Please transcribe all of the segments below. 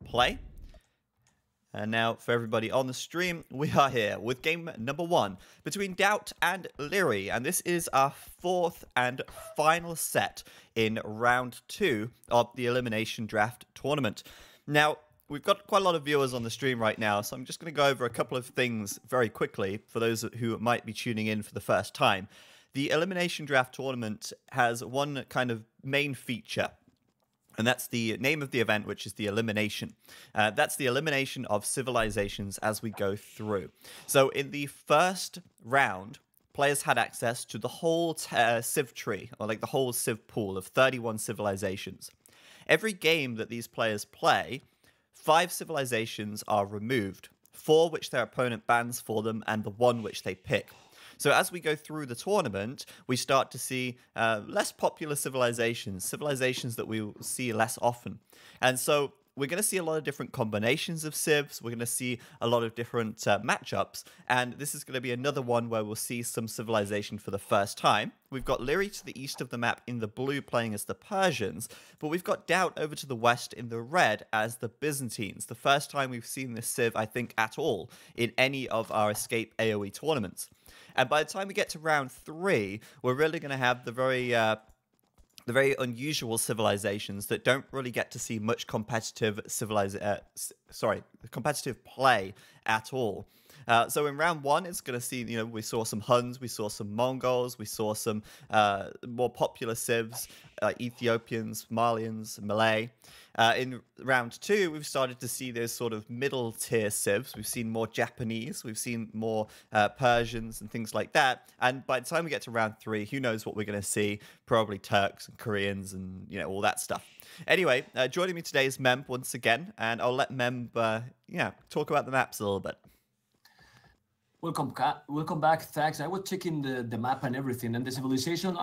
play. And now, for everybody on the stream, we are here with game number 1 between DauT and Liereyy, and this is our 4th and final set in round 2 of the Elimination Draft Tournament. Now, we've got quite a lot of viewers on the stream right now, so I'm just going to go over a couple of things very quickly for those who might be tuning in for the first time. The Elimination Draft Tournament has one kind of main feature, and that's the name of the event, which is the elimination. That's the elimination of civilizations as we go through. So in the first round, players had access to the whole civ tree, or like the whole civ pool of 31 civilizations. Every game that these players play, 5 civilizations are removed, 4 which their opponent bans for them, and the 1 which they pick. So as we go through the tournament, we start to see less popular civilizations that we will see less often. And so we're going to see a lot of different combinations of civs. We're going to see a lot of different matchups. And this is going to be another one where we'll see some civilization for the first time. We've got Liereyy to the east of the map in the blue playing as the Persians, but we've got DauT over to the west in the red as the Byzantines. The first time we've seen this civ, I think, at all in any of our Escape AoE tournaments. And by the time we get to round 3, we're really going to have the very unusual civilizations that don't really get to see much competitive competitive play at all. So in round 1, it's going to see, we saw some Huns, we saw some Mongols, we saw some more popular civs, Ethiopians, Malians, Malay. In round 2, we've started to see those sort of middle tier civs. We've seen more Japanese, we've seen more Persians and things like that. And by the time we get to round 3, who knows what we're going to see? Probably Turks and Koreans and, all that stuff. Anyway, joining me today is Memb once again, and I'll let Memb, talk about the maps a little bit. Welcome back, thanks. I was checking the map and everything, and the civilization.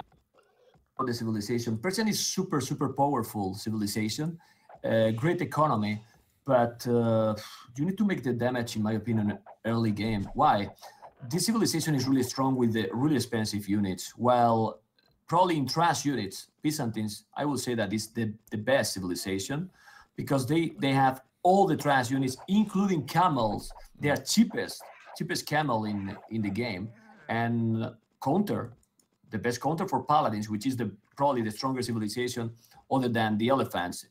Persian is super powerful civilization, great economy, but you need to make the damage, in my opinion, early game. Why? This civilization is really strong with the really expensive units, while probably in trash units, Byzantines, I will say that is the best civilization, because they have all the trash units, including camels. They are cheapest camel in the game, and the best counter for paladins, which is probably the strongest civilization other than the elephants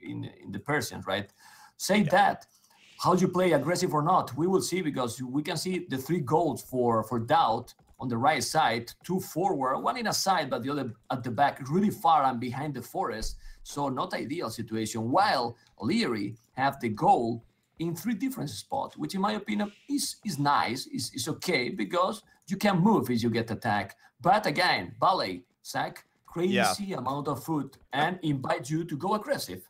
in the Persians, right? That, how do you play aggressive or not? We will see, because we can see the 3 goals for DauT on the right side, 2 forward, 1 in a side, but the other at the back, really far and behind the forest. So not ideal situation. While Liereyy have the goal in 3 different spots, which in my opinion is nice, is okay, because you can move as you get attacked. But again, ballet, sack, crazy amount of food, and invite you to go aggressive.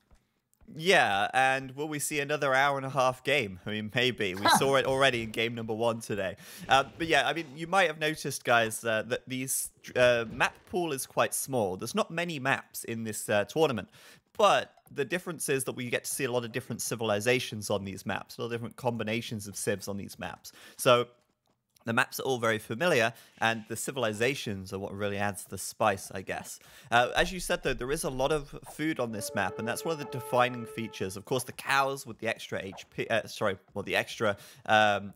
Yeah, and will we see another hour-and-a-half game? I mean, maybe. We saw it already in game number 1 today. But yeah, I mean, you might have noticed, guys, that these map pool is quite small. There's not many maps in this tournament, but the difference is that we get to see a lot of different civilizations on these maps, a lot of different combinations of civs on these maps. So the maps are all very familiar, and the civilizations are what really adds the spice, I guess. As you said, though, there is a lot of food on this map, and that's one of the defining features. Of course, the cows with the extra the extra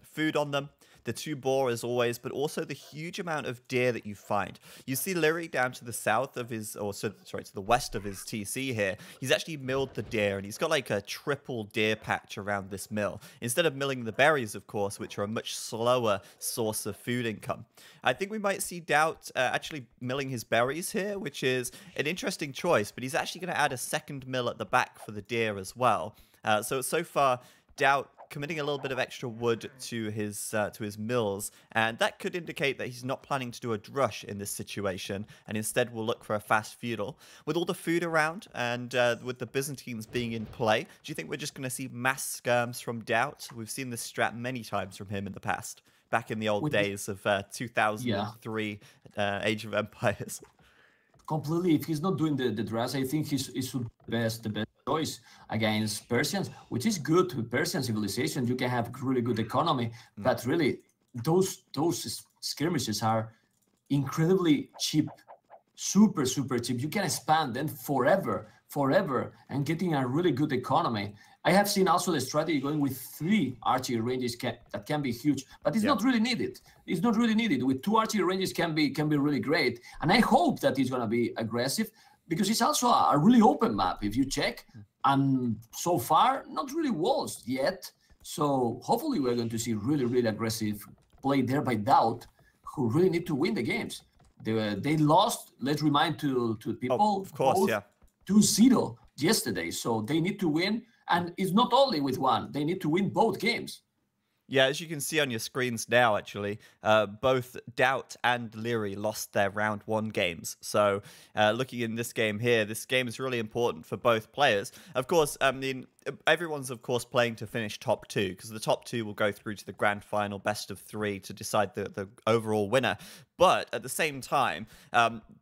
food on them. The 2 boar as always, but also the huge amount of deer that you find. You see Liereyy down to the south of his, to the west of his TC here. He's actually milled the deer, and he's got like a triple deer patch around this mill. Instead of milling the berries, of course, which are a much slower source of food income. I think we might see DauT actually milling his berries here, which is an interesting choice, but he's actually going to add a second mill at the back for the deer as well. So far, DauT committing a little bit of extra wood to his mills, and that could indicate that he's not planning to do a drush in this situation, and instead will look for a fast feudal. With all the food around, and with the Byzantines being in play, do you think we're just going to see mass skirms from DauT? We've seen this strat many times from him in the past, back in the old days of 2003 Age of Empires. Completely, if he's not doing the dress, I think he should be the best choice against Persians, which is good. With Persian civilization, you can have really good economy, but really those skirmishes are incredibly cheap, super cheap. You can expand them forever forever and getting a really good economy. I have seen also the strategy going with 3 archery ranges that can be huge, but it's not really needed. It's not really needed. With 2 archery ranges can be really great. And I hope that it's going to be aggressive because it's also a really open map if you check. And so far, not really walls yet. So hopefully we're going to see really aggressive play there by DauT, who really need to win the games. They lost, let's remind to people, of course, yeah, 2-0 yesterday. So they need to win. And it's not only with one, they need to win both games. Yeah, as you can see on your screens now, actually, both DauT and Liereyy lost their round 1 games. So looking in this game here, this game is really important for both players. Of course, I mean, everyone's, of course, playing to finish top 2, because the top 2 will go through to the grand final best of 3 to decide the overall winner. But at the same time,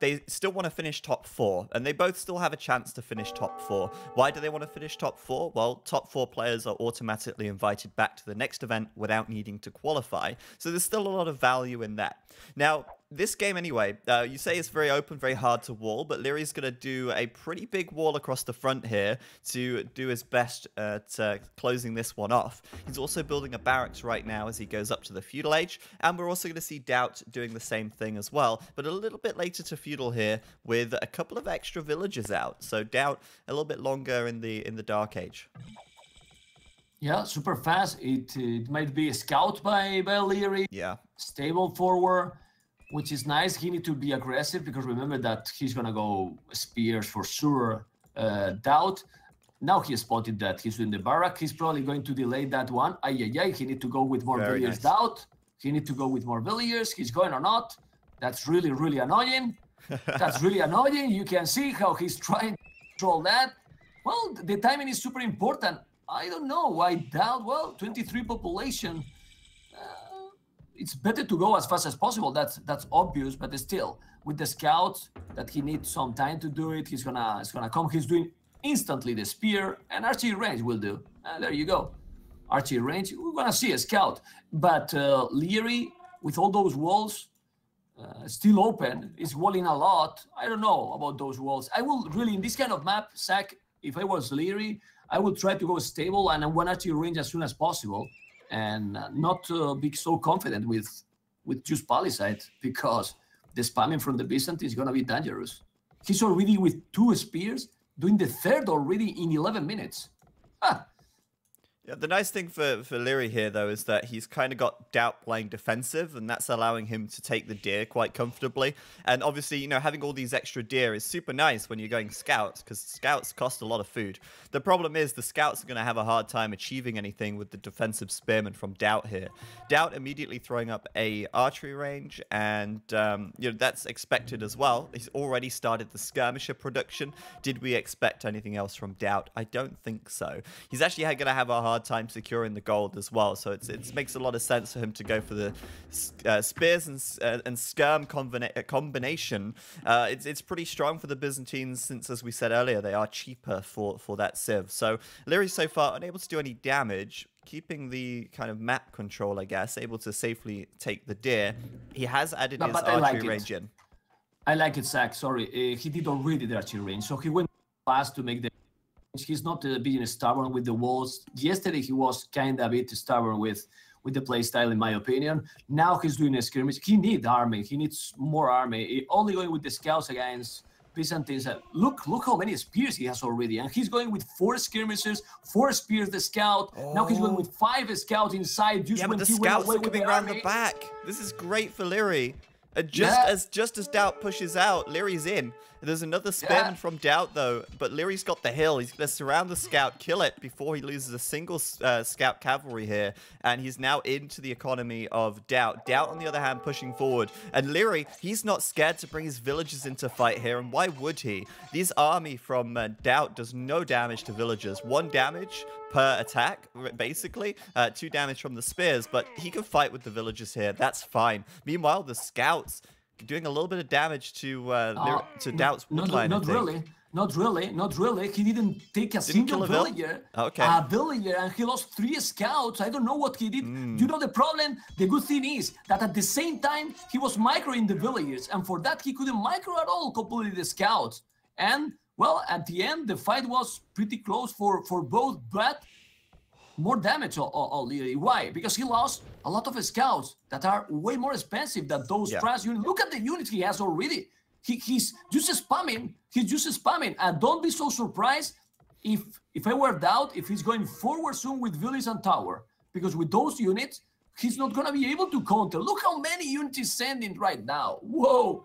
they still want to finish top 4, and they both still have a chance to finish top 4. Why do they want to finish top 4? Well, top 4 players are automatically invited back to the next event without needing to qualify. So there's still a lot of value in that. Now, this game anyway, you say it's very open, very hard to wall, but Lierey's going to do a pretty big wall across the front here to do his best at closing this one off. He's also building a barracks right now as he goes up to the feudal age, and we're also going to see DauT doing the same thing as well, but a little bit later to feudal here with a couple of extra villages out. So DauT a little bit longer in the dark age. Yeah, super fast. It might be a scout by Liereyy. Yeah. Stable forward, which is nice. He need to be aggressive because remember that he's gonna go spears for sure. DauT. Now he spotted that he's in the barrack. He's probably going to delay that one. He need to go with more villagers. Nice. DauT. He need to go with more villagers. He's going or not. That's really annoying. That's really annoying. You can see how he's trying to control that. Well, the timing is super important. I don't know why DauT. Well, 23 population. It's better to go as fast as possible. That's obvious, but still, with the scouts, that he needs some time to do it. He's gonna come. He's doing instantly the spear, and archery range will do. There you go, archery range. We're gonna see a scout, but Liereyy with all those walls still open is walling a lot. I don't know about those walls. I will really in this kind of map, Zach. If I was Liereyy, I would try to go stable and one archery range as soon as possible, and not be so confident with just palisade, because the spamming from the Byzant is gonna be dangerous. He's already with 2 spears, doing the 3rd already in 11 minutes. Yeah, the nice thing for Liereyy here, though, is that he's kind of got DauT playing defensive, and that's allowing him to take the deer quite comfortably. And obviously, you know, having all these extra deer is super nice when you're going scouts, because scouts cost a lot of food. The problem is the scouts are going to have a hard time achieving anything with the defensive spearmen from DauT here. DauT immediately throwing up a archery range, and you know, that's expected as well. He's already started the skirmisher production. Did we expect anything else from DauT? I don't think so. He's actually going to have a hard time securing the gold as well, so it makes a lot of sense for him to go for the spears and skirm combination. It's pretty strong for the Byzantines, since, as we said earlier, they are cheaper for that civ. So Liereyy so far unable to do any damage, keeping the kind of map control, I guess, able to safely take the deer. He has added his archery range in. I like it, Zach. Sorry, he did already the archery range, so he went fast to make the. He's not being stubborn with the walls. Yesterday he was kind of a bit stubborn with the playstyle, in my opinion. Now he's doing a skirmish. He needs army. He needs more army. Only going with the scouts against Byzantines. Look how many spears he has already. And he's going with 4 skirmishers, 4 spears the scout. Now he's going with 5 scouts inside. Just yeah, when but the scouts are coming around the back. This is great for Liereyy. Just as DauT pushes out, Lierey's in. There's another spearman from DauT, though, but Lierey's got the hill. He's going to surround the scout, kill it before he loses a single scout cavalry here, and he's now into the economy of DauT. DauT, on the other hand, pushing forward, and Liereyy, he's not scared to bring his villagers into fight here, and why would he? This army from DauT does no damage to villagers. 1 damage per attack, basically. 2 damage from the spears, but he can fight with the villagers here. That's fine. Meanwhile, the scouts doing a little bit of damage to DauT's woodline. Not really. He didn't take a single villager. Okay. A villager, and he lost 3 scouts. I don't know what he did. You know the problem? The good thing is that at the same time, he was microing the villagers, and for that, he couldn't micro at all completely the scouts. And Well, at the end, the fight was pretty close for both, but more damage on Liereyy. Why? Because he lost a lot of scouts that are way more expensive than those trash units. Look at the units he has already. He's just spamming. He's just spamming. And don't be so surprised if I were DauT, if he's going forward soon with village and tower. Because with those units, he's not going to be able to counter. Look how many units he's sending right now. Whoa.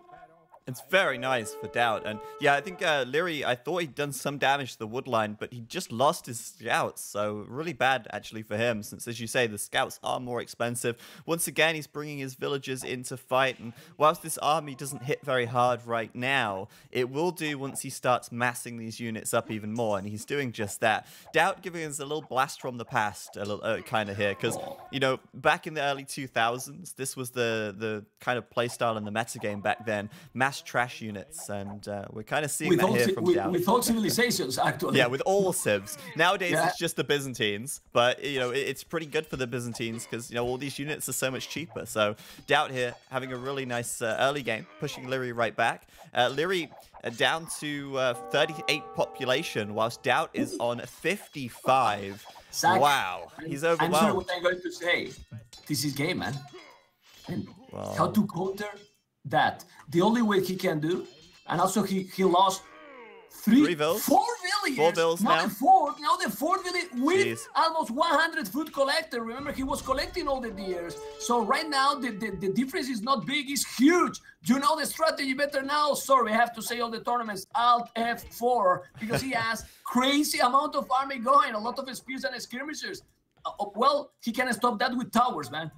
It's very nice for DauT. And yeah, I think Liereyy, I thought he'd done some damage to the wood line, but he just lost his scouts. So really bad, actually, for him, since, as you say, the scouts are more expensive. Once again, he's bringing his villagers into fight. And whilst this army doesn't hit very hard right now, it will do once he starts massing these units up even more. And he's doing just that. DauT giving us a little blast from the past, a little, kind of here. Because, you know, back in the early 2000s, this was the kind of playstyle in the metagame back then. Mass trash units, and we're kind of seeing that here from DauT. With all civilizations, actually. Yeah, with all civs. Nowadays, it's just the Byzantines, but, you know, it's pretty good for the Byzantines because, you know, all these units are so much cheaper. So DauT here having a really nice early game, pushing Liereyy right back. Liereyy down to 38 population, whilst DauT is on 55. Zach, wow, he's overwhelmed. I'm sorry what I'm going to say. This is game, man. And how to counter that? The only way he can do, and also he lost four villagers. 4 vills now. Now the fourth village with almost 100 food collector. Remember, he was collecting all the deers. So right now the difference is not big, it's huge. You know the strategy better now. Sorry, I have to say all the tournaments Alt F4 because he has crazy amount of army going, a lot of spears and skirmishers. Well, he can stop that with towers, man.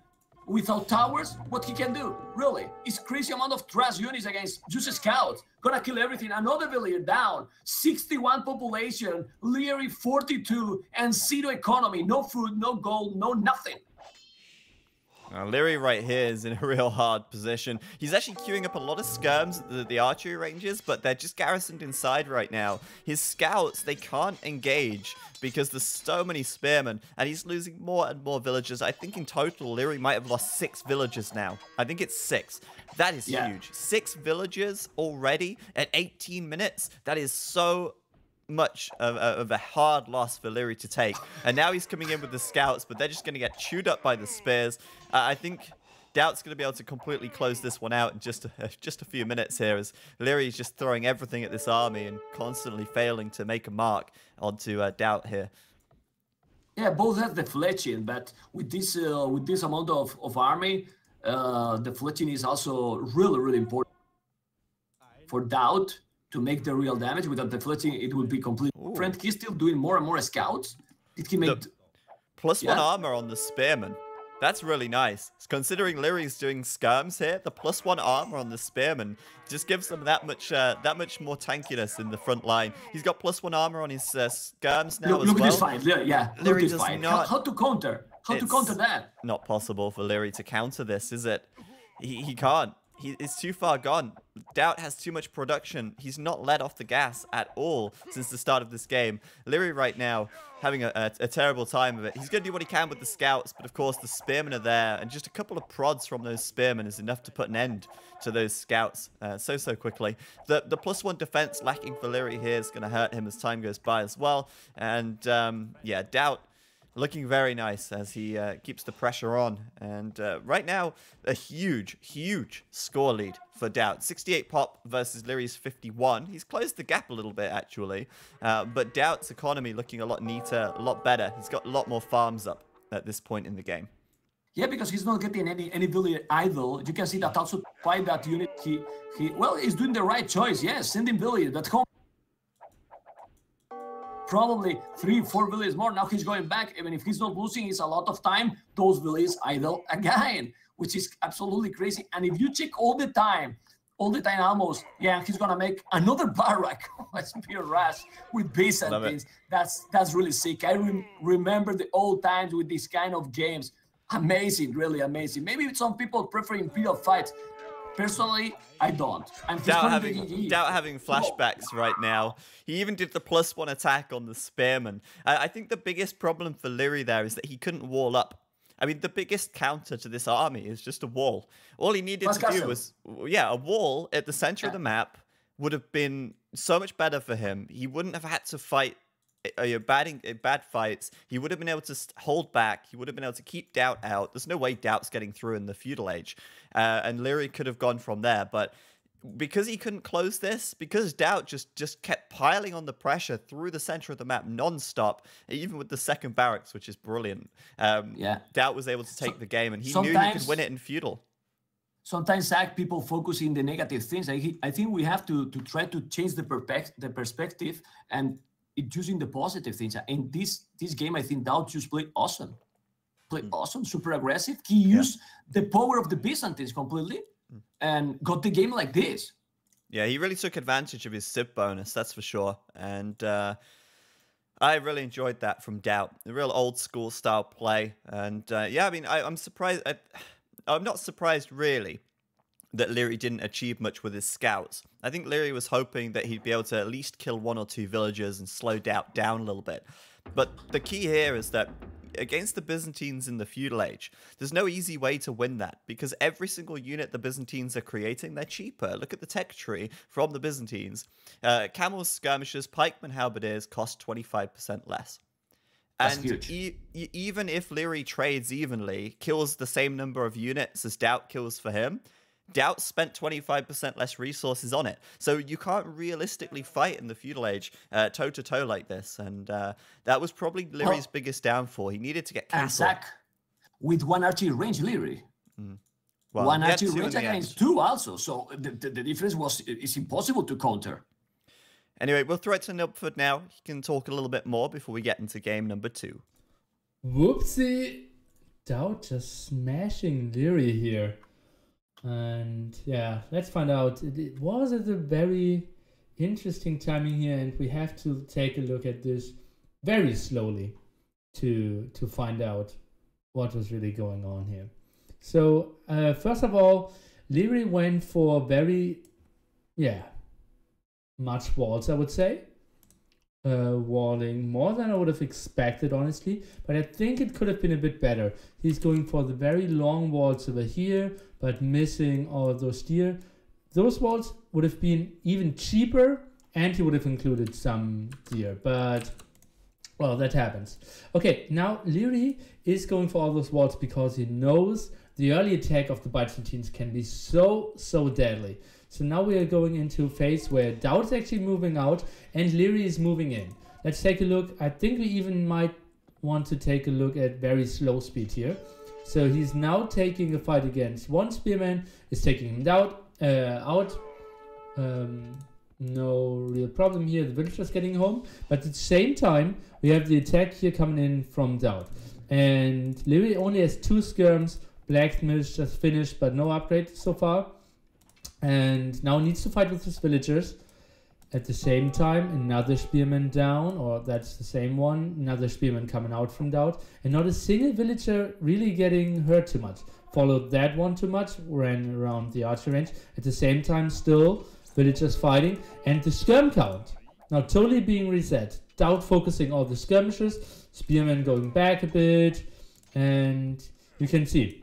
Without towers, what he can do, really, is crazy amount of trash units against just scouts. Gonna kill everything. Another villager down. 61 population, Liereyy 42, and 0 economy. No food, no gold, no nothing. Liereyy right here is in a real hard position. He's actually queuing up a lot of skirms at the archery ranges, but they're just garrisoned inside right now. His scouts, they can't engage because there's so many spearmen, and he's losing more and more villagers. I think in total, Liereyy might have lost 6 villagers now. I think it's 6. That is huge. 6 villagers already at 18 minutes. That is so much of a hard loss for Liereyy to take. And now he's coming in with the scouts, but they're just going to get chewed up by the spears. I think DauT's going to be able to completely close this one out in just a few minutes here, as Liereyy is just throwing everything at this army and constantly failing to make a mark onto DauT here. Yeah, both have the fletching, but with this amount of army, the fletching is also really, really important for DauT to make the real damage. Without the fletching, it would be completely different. He's still doing more and more scouts. Did he make +1 armor on the spearman? That's really nice. Considering Lierey's doing skirms here, the +1 armor on the spearman just gives them that much more tankiness in the front line. He's got +1 armor on his skirms now as well. Look at this fight. Yeah, look at this fight. Not, how to counter? How to counter that? Not possible for Liereyy to counter this, is it? He can't. It's too far gone. DauT has too much production. He's not let off the gas at all since the start of this game. Liereyy right now having a terrible time of it. He's going to do what he can with the scouts, but of course the spearmen are there, and just a couple of prods from those spearmen is enough to put an end to those scouts so quickly. The +1 defense lacking for Liereyy here is going to hurt him as time goes by as well. And yeah, DauT looking very nice as he keeps the pressure on. And right now, a huge score lead for DauT. 68 pop versus Lierey's 51. He's closed the gap a little bit, actually. But DauT's economy looking a lot neater, a lot better. He's got a lot more farms up at this point in the game. Yeah, because he's not getting any villager idle. You can see that also by that unit, he's doing the right choice. Yes, sending villager. That's home. Probably 3-4 villages more. Now he's going back. Even if he's not losing, it's a lot of time. Those villages idle again, which is absolutely crazy. And if you check all the time almost, yeah, he's gonna make another barrack spear rush with Byzantines. That's really sick. I remember the old times with these kind of games. Amazing, really amazing. Maybe some people prefer imperial fights. Personally, I don't. DauT having flashbacks right now. He even did the +1 attack on the spearman. I think the biggest problem for Liereyy there is that he couldn't wall up. I mean, the biggest counter to this army is just a wall. All he needed to do was, a wall at the center of the map would have been so much better for him. He wouldn't have had to fight bad fights. He would have been able to hold back. He would have been able to keep DauT out. There's no way DauT's getting through in the feudal age. And Liereyy could have gone from there. But because he couldn't close this, because DauT just kept piling on the pressure through the center of the map non-stop, even with the second barracks, which is brilliant. DauT was able to take the game, and he knew he could win it in feudal. Sometimes, Zach, people focus in the negative things. I think we have to try to change the perspective and using the positive things. In this game, I think DauT just played awesome. Awesome, super aggressive. He used the power of the Byzantines completely and got the game like this. Yeah, he really took advantage of his civ bonus, that's for sure. And I really enjoyed that from DauT. A real old school style play. And yeah, I mean, I'm surprised. I'm not surprised, really, that Liereyy didn't achieve much with his scouts. I think Liereyy was hoping that he'd be able to at least kill 1 or 2 villagers and slow DauT down a little bit. But the key here is that against the Byzantines in the feudal age, there's no easy way to win that, because every single unit the Byzantines are creating, they're cheaper. Look at the tech tree from the Byzantines. Camels, skirmishers, pikemen, halberdiers cost 25% less. That's and huge. Even if Liereyy trades evenly, kills the same number of units as DauT kills for him, DauT spent 25% less resources on it. So you can't realistically fight in the feudal age toe-to-toe like this. And that was probably Lierey's biggest downfall. He needed to get cancelled. And Zach, with 1 archery range, Liereyy. Well, 1 archery range against 2 also. So the difference is impossible to counter. Anyway, we'll throw it to Nilford now. He can talk a little bit more before we get into game number 2. Whoopsie. DauT just smashing Liereyy here. And yeah, let's find out. It was at a very interesting timing here, and we have to take a look at this very slowly to find out what was really going on here. So first of all, Liereyy went for very, much walls, I would say. Walling more than I would have expected, honestly, but I think it could have been a bit better. He's going for the very long walls over here, but missing all of those deer. Those walls would have been even cheaper, and he would have included some deer, but well, that happens. Okay, now Liereyy is going for all those walls because he knows the early attack of the Byzantines can be so deadly. So now we are going into a phase where DauT is actually moving out and Liereyy is moving in. Let's take a look. I think we even might want to take a look at very slow speed here. So he's now taking a fight against 1 spearman, is taking him out. No real problem here. The villager's getting home. But at the same time, we have the attack here coming in from DauT. And Liereyy only has 2 skirms. Blacksmith just finished, but no upgrade so far. And now needs to fight with his villagers. At the same time, another spearman down, or that's the same one. Another spearman coming out from DauT. And not a single villager really getting hurt too much. Followed that one too much, ran around the archer range. At the same time, still villagers fighting. And the skirm count now totally being reset. DauT focusing all the skirmishers. Spearmen going back a bit. And you can see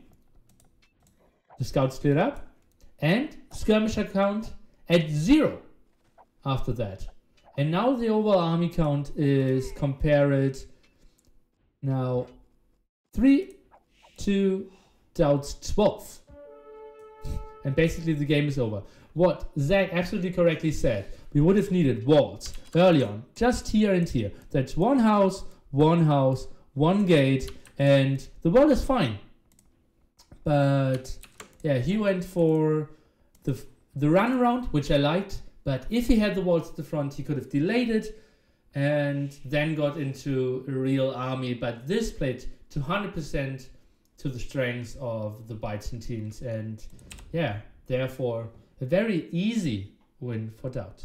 the scouts cleared up. And skirmisher count at 0 after that. And now the overall army count is compared now 3 to DauT's 12. And basically the game is over. What Zach absolutely correctly said, we would have needed walls early on, just here and here. That's 1 house, 1 gate, and the wall is fine. But yeah, he went for the runaround, which I liked. But if he had the walls at the front, he could have delayed it and then got into a real army. But this played 200% to the strengths of the Byzantines. And yeah, therefore, a very easy win for DauT.